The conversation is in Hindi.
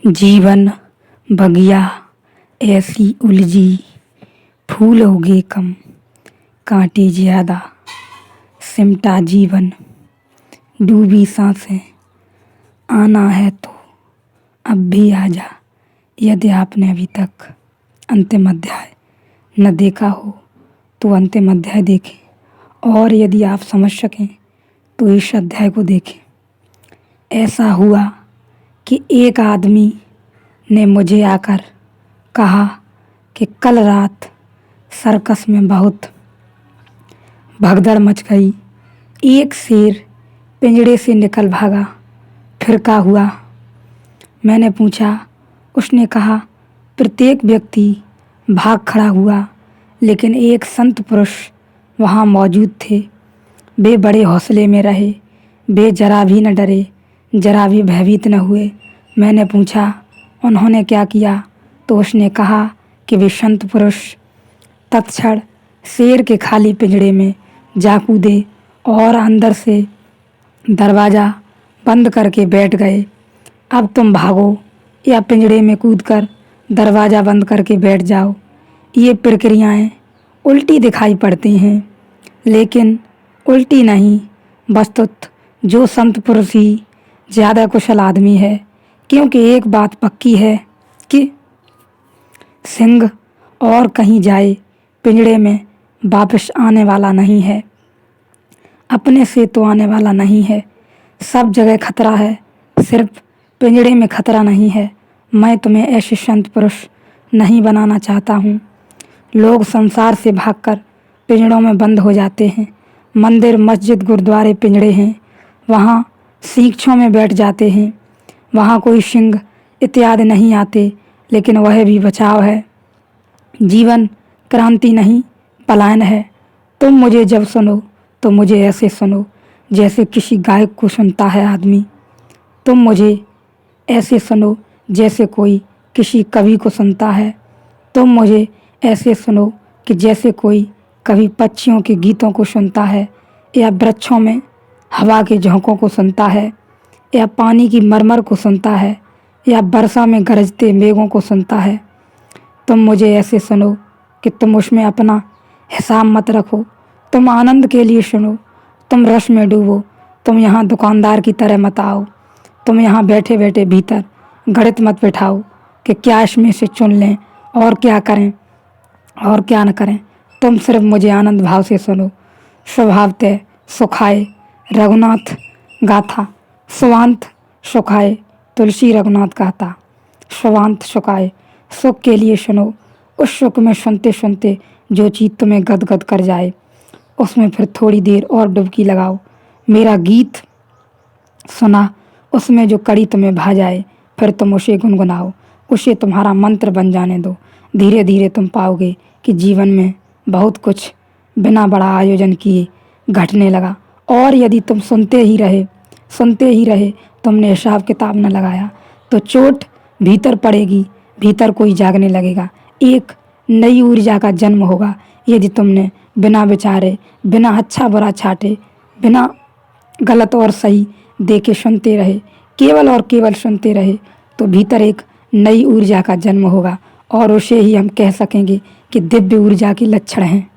जीवन बगिया ऐसी उलझी, फूल उगे कम, कांटे ज्यादा, सिमटा जीवन, डूबी सांसें, आना है तो अब भी आजा। यदि आपने अभी तक अंतिम अध्याय न देखा हो तो अंतिम अध्याय देखें, और यदि आप समझ सकें तो इस अध्याय को देखें। ऐसा हुआ कि एक आदमी ने मुझे आकर कहा कि कल रात सर्कस में बहुत भगदड़ मच गई। एक शेर पिंजड़े से निकल भागा। फिर क्या हुआ? मैंने पूछा। उसने कहा, प्रत्येक व्यक्ति भाग खड़ा हुआ, लेकिन एक संत पुरुष वहाँ मौजूद थे। वे बड़े हौसले में रहे। वे जरा भी न डरे, जरा भी भयभीत न हुए। मैंने पूछा, उन्होंने क्या किया? तो उसने कहा कि वे संत पुरुष तत्क्षण शेर के खाली पिंजड़े में जा कूदे और अंदर से दरवाज़ा बंद करके बैठ गए। अब तुम भागो या पिंजड़े में कूदकर दरवाज़ा बंद करके बैठ जाओ, ये प्रक्रियाएं उल्टी दिखाई पड़ती हैं, लेकिन उल्टी नहीं। वस्तुतः जो संत पुरुष ही ज़्यादा कुशल आदमी है, क्योंकि एक बात पक्की है कि सिंह और कहीं जाए पिंजड़े में वापस आने वाला नहीं है, अपने से तो आने वाला नहीं है। सब जगह खतरा है, सिर्फ पिंजड़े में खतरा नहीं है। मैं तुम्हें ऐसे संत पुरुष नहीं बनाना चाहता हूँ। लोग संसार से भागकर पिंजड़ों में बंद हो जाते हैं। मंदिर, मस्जिद, गुरुद्वारे पिंजड़े हैं, वहाँ सींगों में बैठ जाते हैं। वहाँ कोई सिंह इत्यादि नहीं आते, लेकिन वह भी बचाव है। जीवन क्रांति नहीं, पलायन है। तुम मुझे जब सुनो तो मुझे ऐसे सुनो जैसे किसी गायक को सुनता है आदमी। तुम मुझे ऐसे सुनो जैसे कोई किसी कवि को सुनता है। तुम मुझे ऐसे सुनो कि जैसे कोई कवि पक्षियों के गीतों को सुनता है, या वृक्षों में हवा के झोंकों को सुनता है, या पानी की मरमर को सुनता है, या वर्षा में गरजते मेघों को सुनता है। तुम मुझे ऐसे सुनो कि तुम उसमें अपना हिसाब मत रखो। तुम आनंद के लिए सुनो, तुम रस में डूबो। तुम यहाँ दुकानदार की तरह मत आओ। तुम यहाँ बैठे बैठे भीतर गणित मत बिठाओ कि क्या इसमें से चुन लें और क्या करें और क्या न करें। तुम सिर्फ मुझे आनंद भाव से सुनो। स्वभावतः सुखाए रघुनाथ गाथा, स्वांत सुखाए तुलसी रघुनाथ गाथा। स्वांत सुखाए, सुख के लिए सुनो। उस सुख में सुनते सुनते जो चीज़ तुम्हें गदगद कर जाए, उसमें फिर थोड़ी देर और डुबकी लगाओ। मेरा गीत सुना, उसमें जो कड़ी तुम्हें भा जाए, फिर तुम उसे गुनगुनाओ। उसे तुम्हारा मंत्र बन जाने दो। धीरे धीरे तुम पाओगे कि जीवन में बहुत कुछ बिना बड़ा आयोजन किए घटने लगा। और यदि तुम सुनते ही रहे, तुमने हिसाब किताब न लगाया, तो चोट भीतर पड़ेगी, भीतर कोई जागने लगेगा। एक नई ऊर्जा का जन्म होगा। यदि तुमने बिना विचारे, बिना अच्छा बुरा छाटे, बिना गलत और सही देखे सुनते रहे, केवल और केवल सुनते रहे, तो भीतर एक नई ऊर्जा का जन्म होगा, और उसे ही हम कह सकेंगे कि दिव्य ऊर्जा के लक्षण हैं।